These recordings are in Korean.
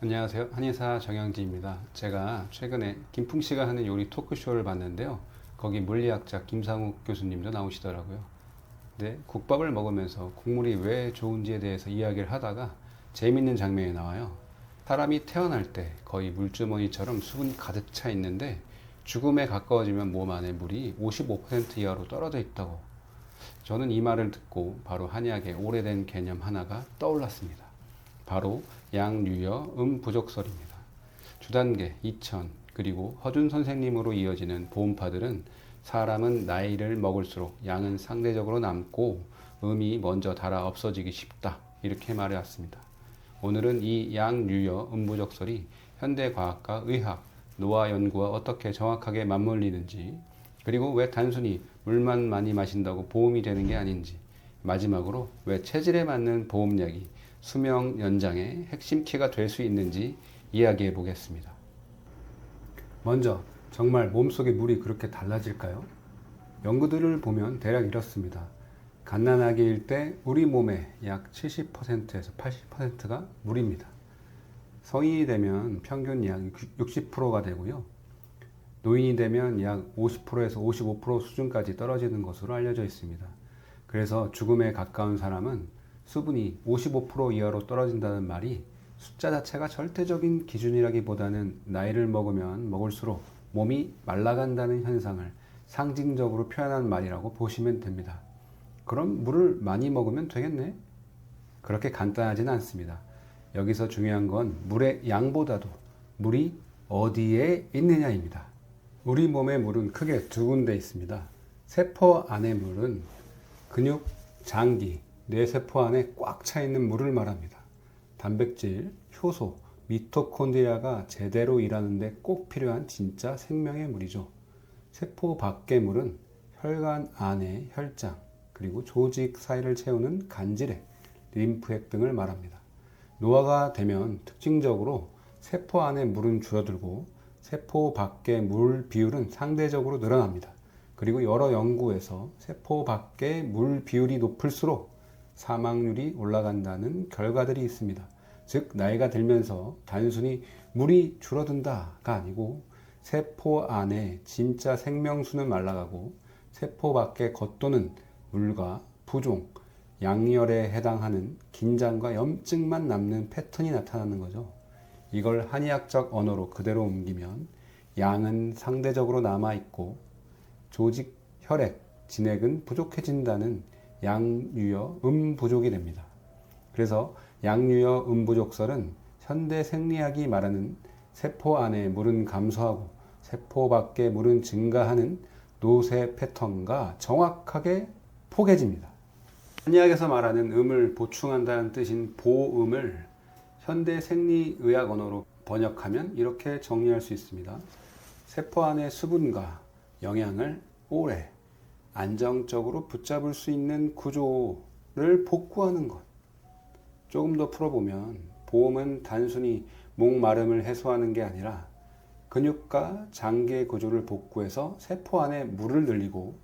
안녕하세요. 한의사 정영지입니다. 제가 최근에 김풍씨가 하는 요리 토크쇼를 봤는데요. 거기 물리학자 김상욱 교수님도 나오시더라고요. 근데 국밥을 먹으면서 국물이 왜 좋은지에 대해서 이야기를 하다가 재밌는 장면이 나와요. 사람이 태어날 때 거의 물주머니처럼 수분이 가득 차 있는데 죽음에 가까워지면 몸 안에 물이 55% 이하로 떨어져 있다고. 저는 이 말을 듣고 바로 한의학의 오래된 개념 하나가 떠올랐습니다. 바로 양유여 음부족설입니다. 주단계, 이천, 그리고 허준 선생님으로 이어지는 보음파들은 사람은 나이를 먹을수록 양은 상대적으로 남고 음이 먼저 닳아 없어지기 쉽다. 이렇게 말해왔습니다. 오늘은 이 양유여 음부족설이 현대과학과 의학, 노화 연구와 어떻게 정확하게 맞물리는지, 그리고 왜 단순히 물만 많이 마신다고 보험이 되는 게 아닌지, 마지막으로 왜 체질에 맞는 보험약이 수명 연장의 핵심 키가 될 수 있는지 이야기해 보겠습니다. 먼저 정말 몸속의 물이 그렇게 달라질까요? 연구들을 보면 대략 이렇습니다. 갓난아기일 때 우리 몸의 약 70%에서 80%가 물입니다. 성인이 되면 평균 약 60%가 되고요. 노인이 되면 약 50%에서 55% 수준까지 떨어지는 것으로 알려져 있습니다. 그래서 죽음에 가까운 사람은 수분이 55% 이하로 떨어진다는 말이 숫자 자체가 절대적인 기준이라기보다는 나이를 먹으면 먹을수록 몸이 말라간다는 현상을 상징적으로 표현한 말이라고 보시면 됩니다. 그럼 물을 많이 먹으면 되겠네? 그렇게 간단하진 않습니다. 여기서 중요한 건 물의 양보다도 물이 어디에 있느냐입니다. 우리 몸의 물은 크게 두 군데 있습니다. 세포 안의 물은 근육, 장기, 뇌세포 안에 꽉 차 있는 물을 말합니다. 단백질, 효소, 미토콘드리아가 제대로 일하는데 꼭 필요한 진짜 생명의 물이죠. 세포 밖의 물은 혈관 안의 혈장, 그리고 조직 사이를 채우는 간질액, 림프액 등을 말합니다. 노화가 되면 특징적으로 세포 안의 물은 줄어들고 세포 밖의 물 비율은 상대적으로 늘어납니다. 그리고 여러 연구에서 세포 밖의 물 비율이 높을수록 사망률이 올라간다는 결과들이 있습니다. 즉 나이가 들면서 단순히 물이 줄어든다가 아니고 세포 안에 진짜 생명수는 말라가고 세포 밖에 겉도는 물과 부종, 양열에 해당하는 긴장과 염증만 남는 패턴이 나타나는 거죠. 이걸 한의학적 언어로 그대로 옮기면 양은 상대적으로 남아있고 조직, 혈액, 진액은 부족해진다는 양유여 음부족이 됩니다. 그래서 양유여 음부족설은 현대 생리학이 말하는 세포 안에 물은 감소하고 세포 밖에 물은 증가하는 노쇠 패턴과 정확하게 포개집니다. 한의학에서 말하는 음을 보충한다는 뜻인 보음을 현대 생리의학 언어로 번역하면 이렇게 정리할 수 있습니다. 세포 안의 수분과 영양을 오래 안정적으로 붙잡을 수 있는 구조를 복구하는 것. 조금 더 풀어보면 보험은 단순히 목마름을 해소하는 게 아니라 근육과 장기의 구조를 복구해서 세포 안에 물을 늘리고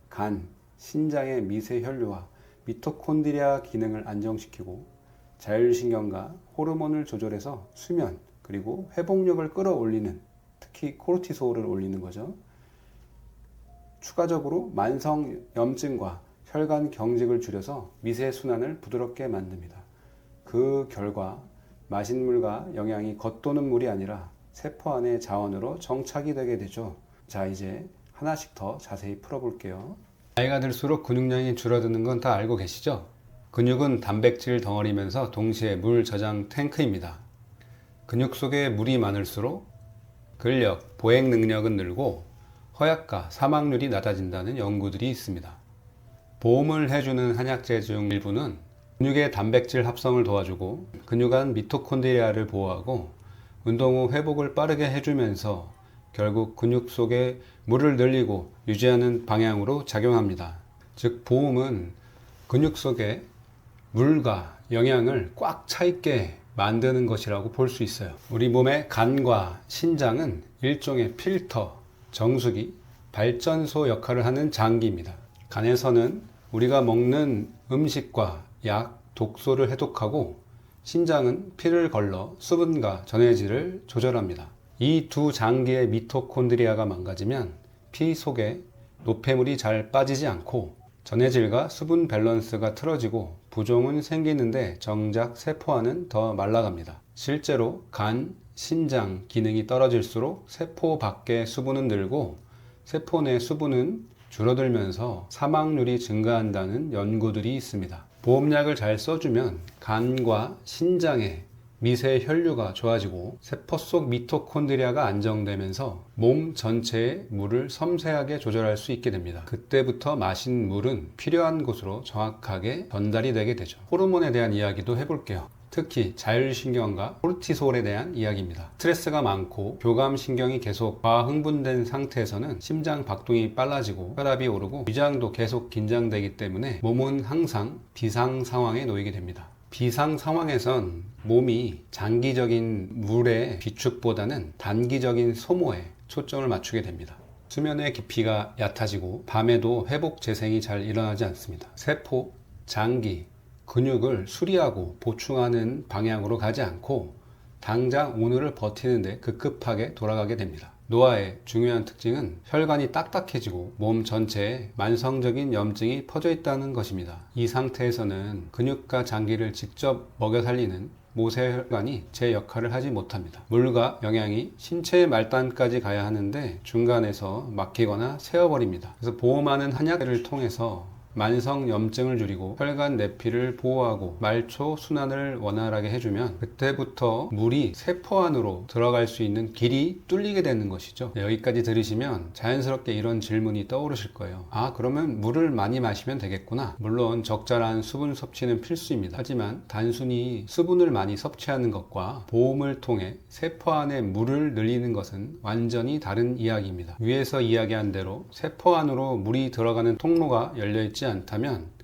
간, 신장의 미세 혈류와 미토콘드리아 기능을 안정시키고 자율신경과 호르몬을 조절해서 수면 그리고 회복력을 끌어올리는, 특히 코르티솔을 올리는 거죠. 추가적으로 만성 염증과 혈관 경직을 줄여서 미세 순환을 부드럽게 만듭니다. 그 결과 마신 물과 영양이 겉도는 물이 아니라 세포 안의 자원으로 정착이 되게 되죠. 자, 이제 하나씩 더 자세히 풀어볼게요. 나이가 들수록 근육량이 줄어드는 건 다 알고 계시죠? 근육은 단백질 덩어리면서 동시에 물 저장 탱크입니다. 근육 속에 물이 많을수록 근력, 보행 능력은 늘고 허약과 사망률이 낮아진다는 연구들이 있습니다. 보험을 해주는 한약재 중 일부는 근육의 단백질 합성을 도와주고 근육 안 미토콘드리아를 보호하고 운동 후 회복을 빠르게 해주면서 결국 근육 속에 물을 늘리고 유지하는 방향으로 작용합니다. 즉 보험은 근육 속에 물과 영양을 꽉 차 있게 만드는 것이라고 볼 수 있어요. 우리 몸의 간과 신장은 일종의 필터, 정수기, 발전소 역할을 하는 장기입니다. 간에서는 우리가 먹는 음식과 약, 독소를 해독하고 신장은 피를 걸러 수분과 전해질을 조절합니다. 이 두 장기의 미토콘드리아가 망가지면 피 속에 노폐물이 잘 빠지지 않고 전해질과 수분 밸런스가 틀어지고 부종은 생기는데 정작 세포와는 더 말라갑니다. 실제로 간, 신장 기능이 떨어질수록 세포 밖의 수분은 늘고 세포 내 수분은 줄어들면서 사망률이 증가한다는 연구들이 있습니다. 보험약을 잘 써주면 간과 신장에 미세 혈류가 좋아지고 세포 속 미토콘드리아가 안정되면서 몸 전체의 물을 섬세하게 조절할 수 있게 됩니다. 그때부터 마신 물은 필요한 곳으로 정확하게 전달이 되게 되죠. 호르몬에 대한 이야기도 해볼게요. 특히 자율신경과 코르티솔에 대한 이야기입니다. 스트레스가 많고 교감신경이 계속 과흥분된 상태에서는 심장 박동이 빨라지고 혈압이 오르고 위장도 계속 긴장되기 때문에 몸은 항상 비상 상황에 놓이게 됩니다. 비상 상황에선 몸이 장기적인 물의 비축보다는 단기적인 소모에 초점을 맞추게 됩니다. 수면의 깊이가 얕아지고 밤에도 회복 재생이 잘 일어나지 않습니다. 세포, 장기, 근육을 수리하고 보충하는 방향으로 가지 않고 당장 오늘을 버티는데 급급하게 돌아가게 됩니다. 노화의 중요한 특징은 혈관이 딱딱해지고 몸 전체에 만성적인 염증이 퍼져 있다는 것입니다. 이 상태에서는 근육과 장기를 직접 먹여 살리는 모세혈관이 제 역할을 하지 못합니다. 물과 영양이 신체의 말단까지 가야 하는데 중간에서 막히거나 새어버립니다. 그래서 보호하는 한약을 통해서 만성 염증을 줄이고 혈관 내피를 보호하고 말초 순환을 원활하게 해주면 그때부터 물이 세포 안으로 들어갈 수 있는 길이 뚫리게 되는 것이죠. 여기까지 들으시면 자연스럽게 이런 질문이 떠오르실 거예요. 아, 그러면 물을 많이 마시면 되겠구나. 물론 적절한 수분 섭취는 필수입니다. 하지만 단순히 수분을 많이 섭취하는 것과 보험을 통해 세포 안에 물을 늘리는 것은 완전히 다른 이야기입니다. 위에서 이야기한 대로 세포 안으로 물이 들어가는 통로가 열려있지 않다면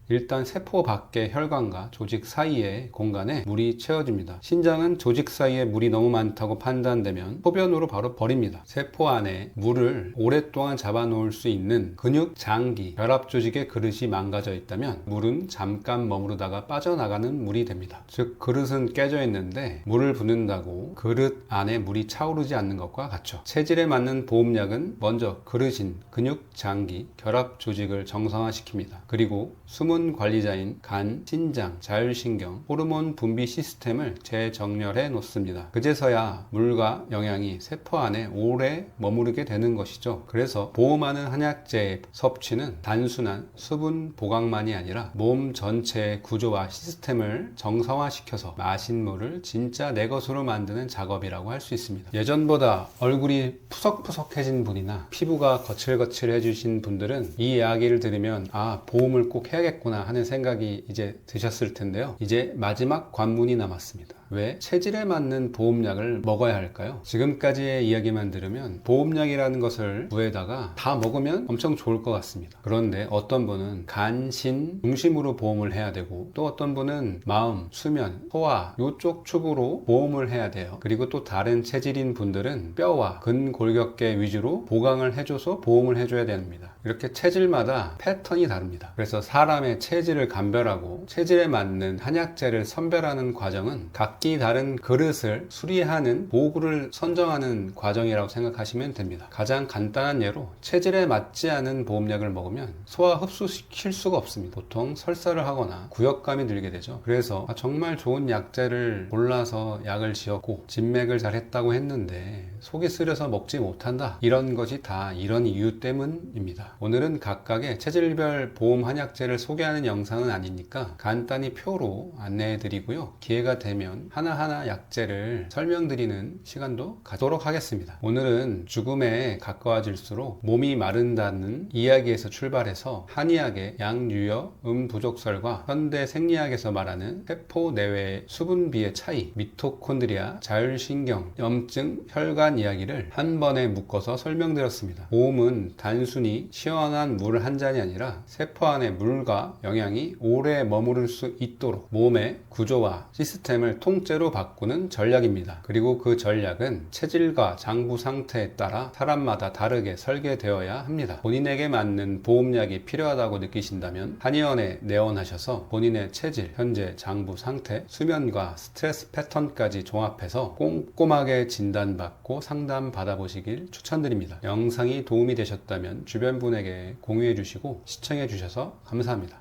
일단 세포 밖의 혈관과 조직 사이의 공간에 물이 채워집니다. 신장은 조직 사이에 물이 너무 많다고 판단되면 소변으로 바로 버립니다. 세포 안에 물을 오랫동안 잡아놓을 수 있는 근육, 장기, 결합 조직의 그릇이 망가져 있다면 물은 잠깐 머무르다가 빠져나가는 물이 됩니다. 즉 그릇은 깨져 있는데 물을 붓는다고 그릇 안에 물이 차오르지 않는 것과 같죠. 체질에 맞는 보험약은 먼저 그릇인 근육, 장기, 결합 조직을 정상화시킵니다. 그리고 숨은 관리자인 간, 신장, 자율신경, 호르몬 분비 시스템을 재정렬해 놓습니다. 그제서야 물과 영양이 세포 안에 오래 머무르게 되는 것이죠. 그래서 보호하는 한약재의 섭취는 단순한 수분 보강만이 아니라 몸 전체의 구조와 시스템을 정상화시켜서 마신 물을 진짜 내 것으로 만드는 작업이라고 할 수 있습니다. 예전보다 얼굴이 푸석푸석해진 분이나 피부가 거칠거칠해지신 분들은 이 이야기를 들으면 아, 보험을 꼭 해야겠구나 하는 생각이 이제 드셨을 텐데요. 이제 마지막 관문이 남았습니다. 왜 체질에 맞는 보험약을 먹어야 할까요? 지금까지의 이야기만 들으면 보험약이라는 것을 구해다가 다 먹으면 엄청 좋을 것 같습니다. 그런데 어떤 분은 간, 신 중심으로 보험을 해야 되고 또 어떤 분은 마음, 수면, 소화 이쪽 축으로 보험을 해야 돼요. 그리고 또 다른 체질인 분들은 뼈와 근골격계 위주로 보강을 해줘서 보험을 해줘야 됩니다. 이렇게 체질마다 패턴이 다릅니다. 그래서 사람의 체질을 감별하고 체질에 맞는 한약재를 선별하는 과정은 각기 다른 그릇을 수리하는 도구를 선정하는 과정이라고 생각하시면 됩니다. 가장 간단한 예로 체질에 맞지 않은 보험약을 먹으면 소화 흡수시킬 수가 없습니다. 보통 설사를 하거나 구역감이 들게 되죠. 그래서 정말 좋은 약재를 골라서 약을 지었고 진맥을 잘 했다고 했는데 속이 쓰려서 먹지 못한다. 이런 것이 다 이런 이유 때문입니다. 오늘은 각각의 체질별 보험 한약재를 소개하는 영상은 아니니까 간단히 표로 안내해 드리고요. 기회가 되면 하나하나 약재를 설명드리는 시간도 갖도록 하겠습니다. 오늘은 죽음에 가까워질수록 몸이 마른다는 이야기에서 출발해서 한의학의 양유여, 부족설과 현대 생리학에서 말하는 세포 내외의 수분비의 차이, 미토콘드리아, 자율신경, 염증, 혈관 이야기를 한 번에 묶어서 설명드렸습니다. 보험은 단순히 시원한 물 한 잔이 아니라 세포 안에 물과 영양이 오래 머무를 수 있도록 몸의 구조와 시스템을 자동째로 바꾸는 전략입니다. 그리고 그 전략은 체질과 장부 상태에 따라 사람마다 다르게 설계되어야 합니다. 본인에게 맞는 보험약이 필요하다고 느끼신다면 한의원에 내원하셔서 본인의 체질, 현재 장부 상태, 수면과 스트레스 패턴까지 종합해서 꼼꼼하게 진단받고 상담 받아보시길 추천드립니다. 영상이 도움이 되셨다면 주변 분에게 공유해 주시고 시청해 주셔서 감사합니다.